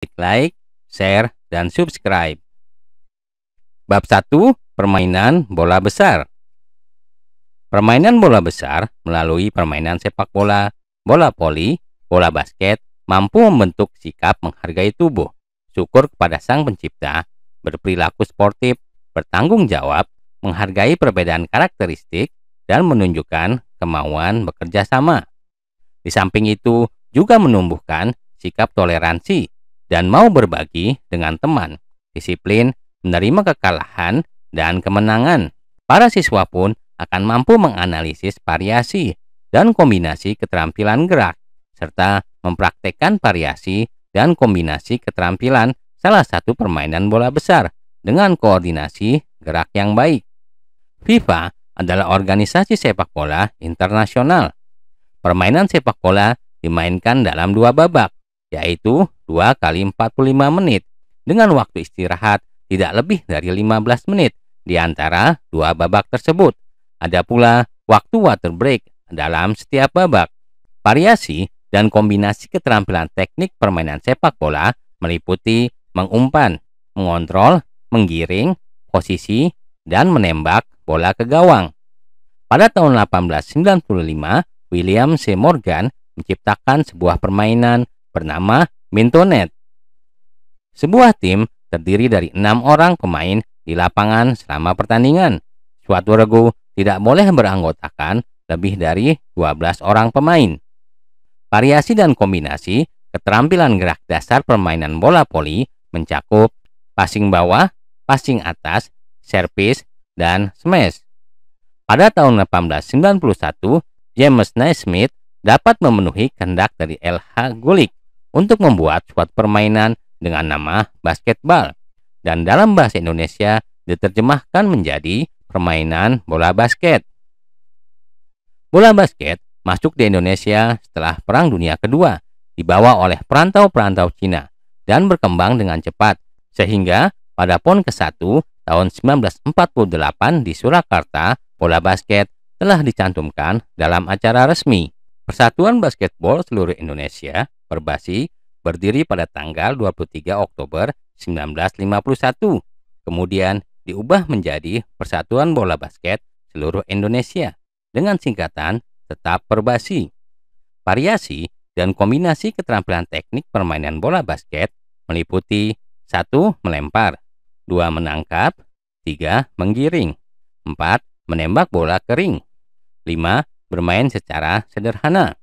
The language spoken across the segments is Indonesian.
Klik like, share, dan subscribe. Bab 1. Permainan bola besar. Permainan bola besar melalui permainan sepak bola, bola voli, bola basket mampu membentuk sikap menghargai tubuh, syukur kepada sang pencipta, berperilaku sportif, bertanggung jawab, menghargai perbedaan karakteristik, dan menunjukkan kemauan bekerja sama. Di samping itu, juga menumbuhkan sikap toleransi dan mau berbagi dengan teman, disiplin, menerima kekalahan, dan kemenangan. Para siswa pun akan mampu menganalisis variasi dan kombinasi keterampilan gerak, serta mempraktekkan variasi dan kombinasi keterampilan salah satu permainan bola besar dengan koordinasi gerak yang baik. FIFA adalah organisasi sepak bola internasional. Permainan sepak bola dimainkan dalam 2 babak, yaitu 2 kali 45 menit, dengan waktu istirahat tidak lebih dari 15 menit di antara 2 babak tersebut. Ada pula waktu water break dalam setiap babak. Variasi dan kombinasi keterampilan teknik permainan sepak bola meliputi mengumpan, mengontrol, menggiring, posisi, dan menembak bola ke gawang. Pada tahun 1895, William C. Morgan menciptakan sebuah permainan bernama Mintonet. Sebuah tim terdiri dari 6 orang pemain di lapangan selama pertandingan. Suatu regu tidak boleh beranggotakan lebih dari 12 orang pemain. Variasi dan kombinasi keterampilan gerak dasar permainan bola voli mencakup passing bawah, passing atas, servis, dan smash. Pada tahun 1891, James Naismith dapat memenuhi kehendak dari L.H. Gulick untuk membuat suatu permainan dengan nama basketball, dan dalam bahasa Indonesia diterjemahkan menjadi permainan bola basket. Bola basket masuk di Indonesia setelah Perang Dunia Kedua, dibawa oleh perantau-perantau Cina dan berkembang dengan cepat, sehingga pada PON ke-1 tahun 1948 di Surakarta, bola basket telah dicantumkan dalam acara resmi. Persatuan Basketball Seluruh Indonesia (Perbasi) berdiri pada tanggal 23 Oktober 1951, kemudian diubah menjadi Persatuan Bola Basket Seluruh Indonesia dengan singkatan tetap Perbasi. Variasi dan kombinasi keterampilan teknik permainan bola basket meliputi 1. Melempar, 2. Menangkap, 3. Menggiring, 4. Menembak bola ke ring, 5. Bermain secara sederhana.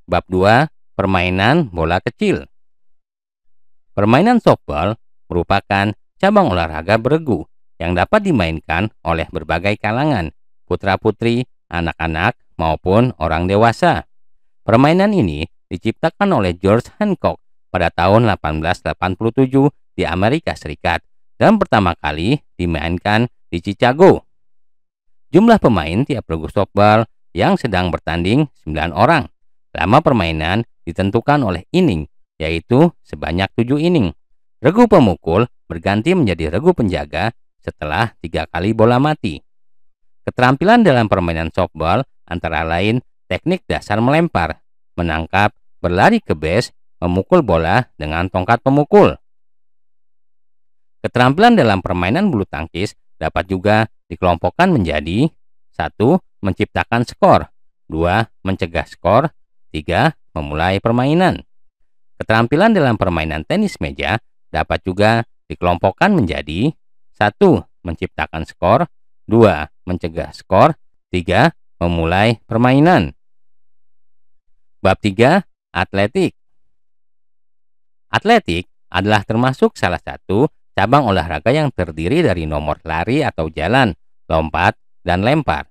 Bab 2. Permainan bola kecil. Permainan softball merupakan cabang olahraga beregu yang dapat dimainkan oleh berbagai kalangan, putra-putri, anak-anak, maupun orang dewasa. Permainan ini diciptakan oleh George Hancock pada tahun 1887 di Amerika Serikat dan pertama kali dimainkan di Chicago. Jumlah pemain tiap regu softball yang sedang bertanding 9 orang. Lama permainan ditentukan oleh inning, yaitu sebanyak 7 inning. Regu pemukul berganti menjadi regu penjaga setelah 3 kali bola mati. Keterampilan dalam permainan softball antara lain teknik dasar melempar, menangkap, berlari ke base, memukul bola dengan tongkat pemukul. Keterampilan dalam permainan bulu tangkis dapat juga dikelompokkan menjadi 1. Menciptakan skor, 2. Mencegah skor, 3. Memulai permainan. Keterampilan dalam permainan tenis meja dapat juga dikelompokkan menjadi 1. Menciptakan skor, 2. Mencegah skor, 3. Memulai permainan. Bab 3. Atletik. Atletik adalah termasuk salah satu cabang olahraga yang terdiri dari nomor lari atau jalan, lompat, dan lempar.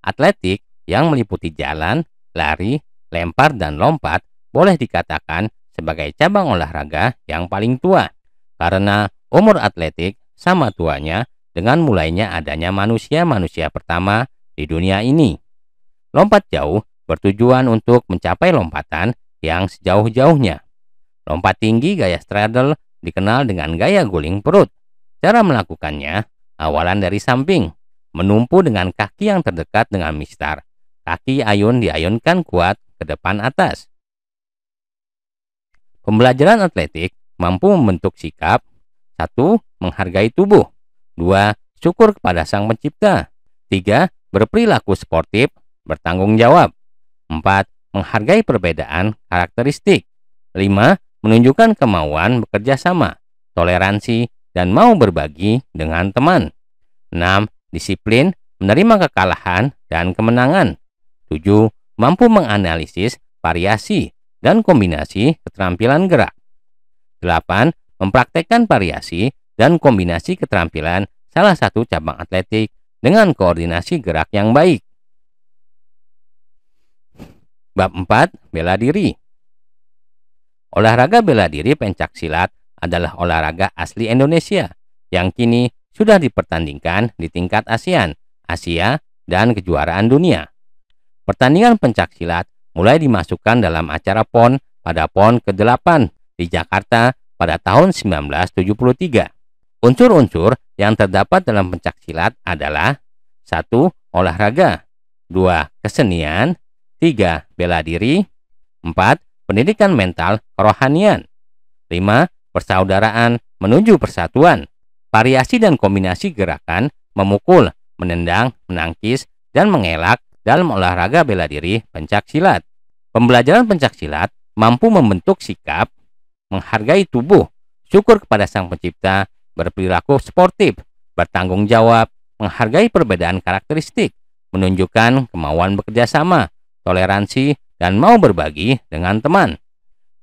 Atletik yang meliputi jalan, lari, lempar, dan lompat boleh dikatakan sebagai cabang olahraga yang paling tua, karena umur atletik sama tuanya dengan mulainya adanya manusia-manusia pertama di dunia ini. Lompat jauh bertujuan untuk mencapai lompatan yang sejauh-jauhnya. Lompat tinggi gaya straddle dikenal dengan gaya guling perut. Cara melakukannya awalan dari samping, menumpu dengan kaki yang terdekat dengan mistar. Kaki ayun diayunkan kuat ke depan atas. Pembelajaran atletik mampu membentuk sikap: 1. Menghargai tubuh. 2. Syukur kepada Sang Pencipta. 3. Berperilaku sportif, bertanggung jawab. 4. Menghargai perbedaan karakteristik. 5. Menunjukkan kemauan bekerja sama, toleransi, dan mau berbagi dengan teman. 6. Disiplin, menerima kekalahan dan kemenangan. 7. Mampu menganalisis variasi dan kombinasi keterampilan gerak. 8. Mempraktekkan variasi dan kombinasi keterampilan salah satu cabang atletik dengan koordinasi gerak yang baik. Bab 4. Bela diri. Olahraga bela diri pencaksilat adalah olahraga asli Indonesia yang kini sudah dipertandingkan di tingkat ASEAN, Asia, dan kejuaraan dunia. Pertandingan pencaksilat mulai dimasukkan dalam acara PON pada PON ke-8 di Jakarta pada tahun 1973. Unsur-unsur yang terdapat dalam pencaksilat adalah: 1. Olahraga. 2. Kesenian. 3. Bela diri. 4. Pendidikan mental kerohanian. 5. Persaudaraan menuju persatuan. Variasi dan kombinasi gerakan memukul, menendang, menangkis, dan mengelak dalam olahraga bela diri pencaksilat. Pembelajaran pencaksilat mampu membentuk sikap: menghargai tubuh, syukur kepada Sang Pencipta, berperilaku sportif, bertanggung jawab, menghargai perbedaan karakteristik, menunjukkan kemauan bekerja sama, toleransi, dan mau berbagi dengan teman.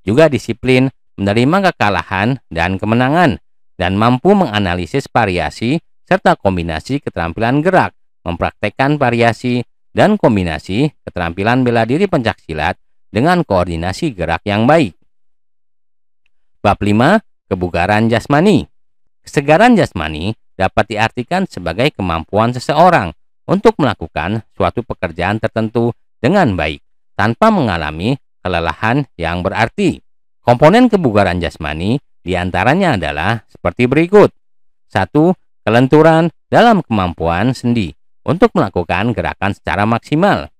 Juga disiplin, menerima kekalahan dan kemenangan, dan mampu menganalisis variasi serta kombinasi keterampilan gerak, mempraktekkan variasi dan kombinasi keterampilan bela diri pencaksilat dengan koordinasi gerak yang baik. Bab 5. Kebugaran jasmani. Kesegaran jasmani dapat diartikan sebagai kemampuan seseorang untuk melakukan suatu pekerjaan tertentu dengan baik tanpa mengalami kelelahan yang berarti. Komponen kebugaran jasmani diantaranya adalah seperti berikut. 1. Kelenturan dalam kemampuan sendi untuk melakukan gerakan secara maksimal.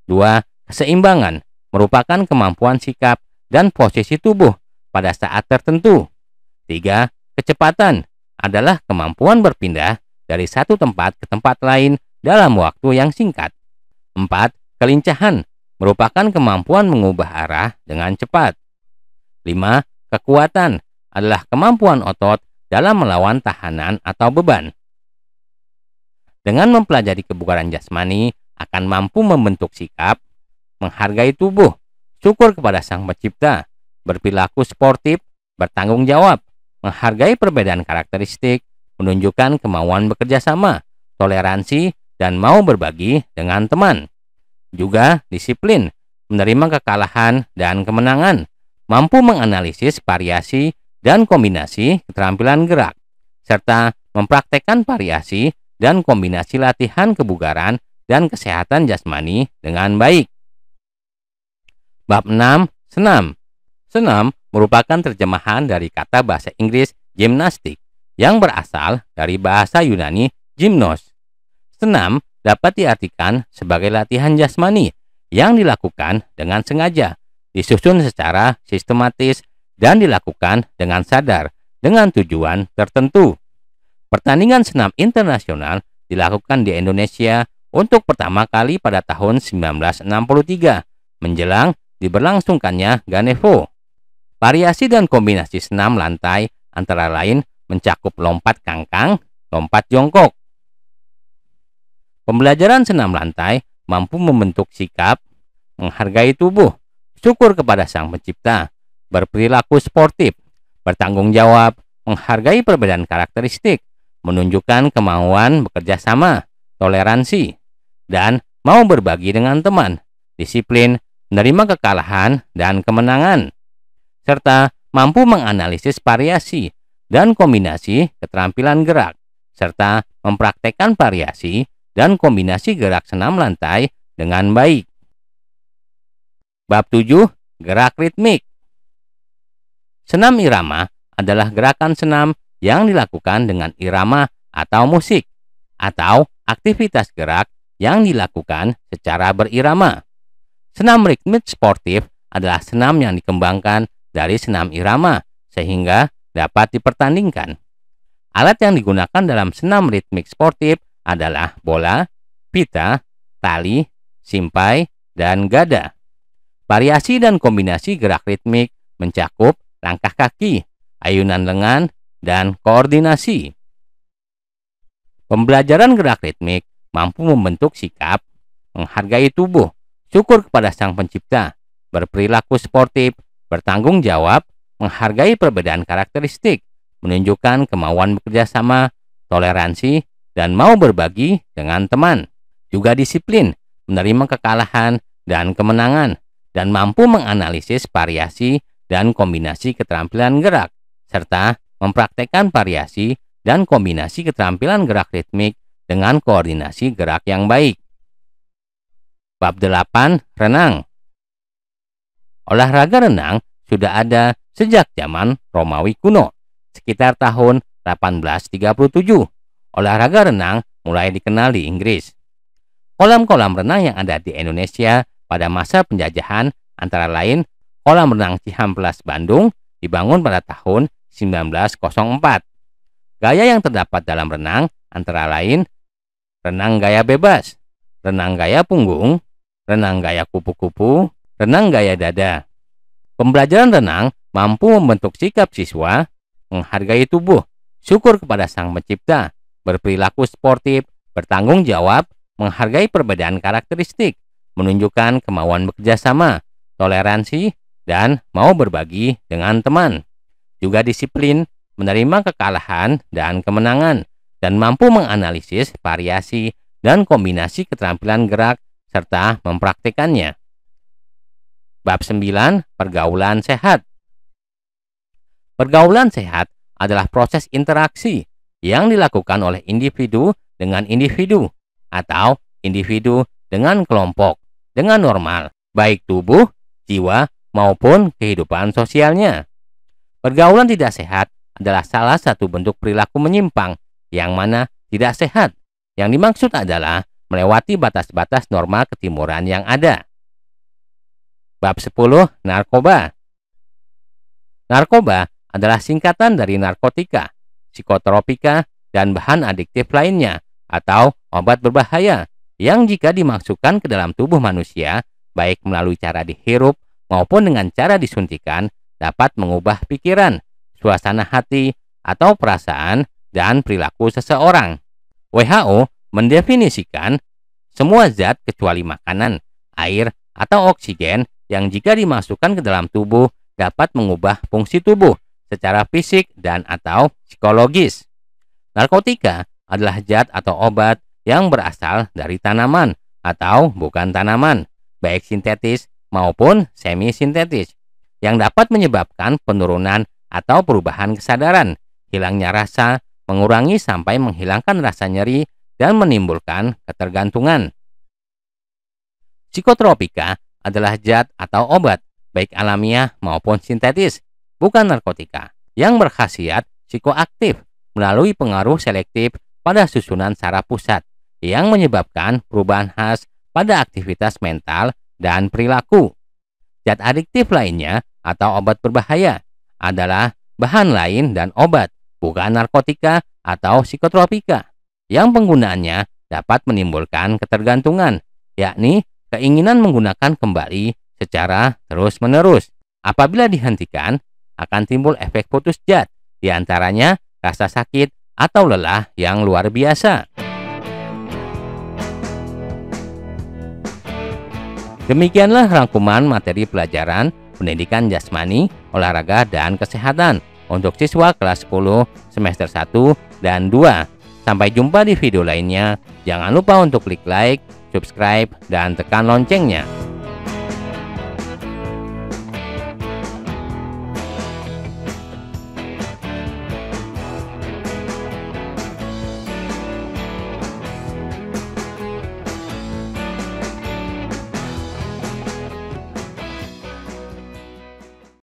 2. Keseimbangan merupakan kemampuan sikap dan posisi tubuh pada saat tertentu. 3. Kecepatan adalah kemampuan berpindah dari satu tempat ke tempat lain dalam waktu yang singkat. 4. Kelincahan merupakan kemampuan mengubah arah dengan cepat. 5. Kekuatan adalah kemampuan otot dalam melawan tahanan atau beban. Dengan mempelajari kebugaran jasmani, akan mampu membentuk sikap: menghargai tubuh, syukur kepada Sang Pencipta, berperilaku sportif, bertanggung jawab, menghargai perbedaan karakteristik, menunjukkan kemauan bekerja sama, toleransi, dan mau berbagi dengan teman. Juga disiplin, menerima kekalahan dan kemenangan, mampu menganalisis variasi dan kombinasi keterampilan gerak, serta mempraktekkan variasi dan kombinasi latihan kebugaran dan kesehatan jasmani dengan baik. Bab 6. Senam. Senam merupakan terjemahan dari kata bahasa Inggris gimnastik yang berasal dari bahasa Yunani gymnos. Senam dapat diartikan sebagai latihan jasmani yang dilakukan dengan sengaja, disusun secara sistematis, dan dilakukan dengan sadar dengan tujuan tertentu. Pertandingan senam internasional dilakukan di Indonesia untuk pertama kali pada tahun 1963 menjelang diberlangsungkannya Ganevo. Variasi dan kombinasi senam lantai antara lain mencakup lompat kangkang, lompat jongkok. Pembelajaran senam lantai mampu membentuk sikap: menghargai tubuh, syukur kepada Sang Pencipta, berperilaku sportif, bertanggung jawab, menghargai perbedaan karakteristik, menunjukkan kemauan bekerja sama, toleransi, dan mau berbagi dengan teman, disiplin, menerima kekalahan dan kemenangan, serta mampu menganalisis variasi dan kombinasi keterampilan gerak, serta mempraktekkan variasi dan kombinasi gerak senam lantai dengan baik. Bab 7. Gerak ritmik. Senam irama adalah gerakan senam yang dilakukan dengan irama atau musik, atau aktivitas gerak yang dilakukan secara berirama. Senam ritmik sportif adalah senam yang dikembangkan dari senam irama sehingga dapat dipertandingkan. Alat yang digunakan dalam senam ritmik sportif adalah bola, pita, tali, simpai, dan gada. Variasi dan kombinasi gerak ritmik mencakup langkah kaki, ayunan lengan, dan koordinasi. Pembelajaran gerak ritmik mampu membentuk sikap, menghargai tubuh, syukur kepada Sang Pencipta, berperilaku sportif, bertanggung jawab, menghargai perbedaan karakteristik, menunjukkan kemauan bekerja sama, toleransi, dan mau berbagi dengan teman. Juga disiplin, menerima kekalahan dan kemenangan, dan mampu menganalisis variasi dan kombinasi keterampilan gerak, serta mempraktekkan variasi dan kombinasi keterampilan gerak ritmik dengan koordinasi gerak yang baik. Bab 8. Renang. Olahraga renang sudah ada sejak zaman Romawi kuno, sekitar tahun 1837. Olahraga renang mulai dikenal di Inggris. Kolam-kolam renang yang ada di Indonesia pada masa penjajahan antara lain Kolam Renang Cihampelas Bandung dibangun pada tahun 1904. Gaya yang terdapat dalam renang antara lain renang gaya bebas, renang gaya punggung, renang gaya kupu-kupu, renang gaya dada. Pembelajaran renang mampu membentuk sikap siswa, menghargai tubuh, syukur kepada Sang Pencipta, berperilaku sportif, bertanggung jawab, menghargai perbedaan karakteristik, menunjukkan kemauan bekerja sama, toleransi, dan mau berbagi dengan teman. Juga disiplin, menerima kekalahan dan kemenangan, dan mampu menganalisis variasi dan kombinasi keterampilan gerak serta mempraktikannya. Bab 9. Pergaulan sehat. Pergaulan sehat adalah proses interaksi yang dilakukan oleh individu dengan individu atau individu dengan kelompok dengan normal, baik tubuh, jiwa, maupun kehidupan sosialnya. Pergaulan tidak sehat adalah salah satu bentuk perilaku menyimpang yang mana tidak sehat. Yang dimaksud adalah melewati batas-batas normal ketimuran yang ada. Bab 10. Narkoba. Narkoba adalah singkatan dari narkotika, psikotropika, dan bahan adiktif lainnya atau obat berbahaya yang jika dimasukkan ke dalam tubuh manusia, baik melalui cara dihirup maupun dengan cara disuntikan, dapat mengubah pikiran, suasana hati, atau perasaan dan perilaku seseorang. WHO mendefinisikan semua zat kecuali makanan, air, atau oksigen yang jika dimasukkan ke dalam tubuh dapat mengubah fungsi tubuh secara fisik dan atau psikologis. Narkotika adalah zat atau obat yang berasal dari tanaman atau bukan tanaman, baik sintetis maupun semi-sintetis, yang dapat menyebabkan penurunan atau perubahan kesadaran, hilangnya rasa, mengurangi sampai menghilangkan rasa nyeri, dan menimbulkan ketergantungan. Psikotropika adalah zat atau obat, baik alamiah maupun sintetis, bukan narkotika, yang berkhasiat psikoaktif melalui pengaruh selektif pada susunan saraf pusat, yang menyebabkan perubahan khas pada aktivitas mental dan perilaku. Zat adiktif lainnya atau obat berbahaya adalah bahan lain dan obat, bukan narkotika atau psikotropika, yang penggunaannya dapat menimbulkan ketergantungan, yakni keinginan menggunakan kembali secara terus-menerus. Apabila dihentikan, akan timbul efek putus zat, diantaranya rasa sakit atau lelah yang luar biasa. Demikianlah rangkuman materi pelajaran pendidikan jasmani, olahraga, dan kesehatan untuk siswa kelas 10 semester 1 dan 2. Sampai jumpa di video lainnya. Jangan lupa untuk klik like, subscribe, dan tekan loncengnya.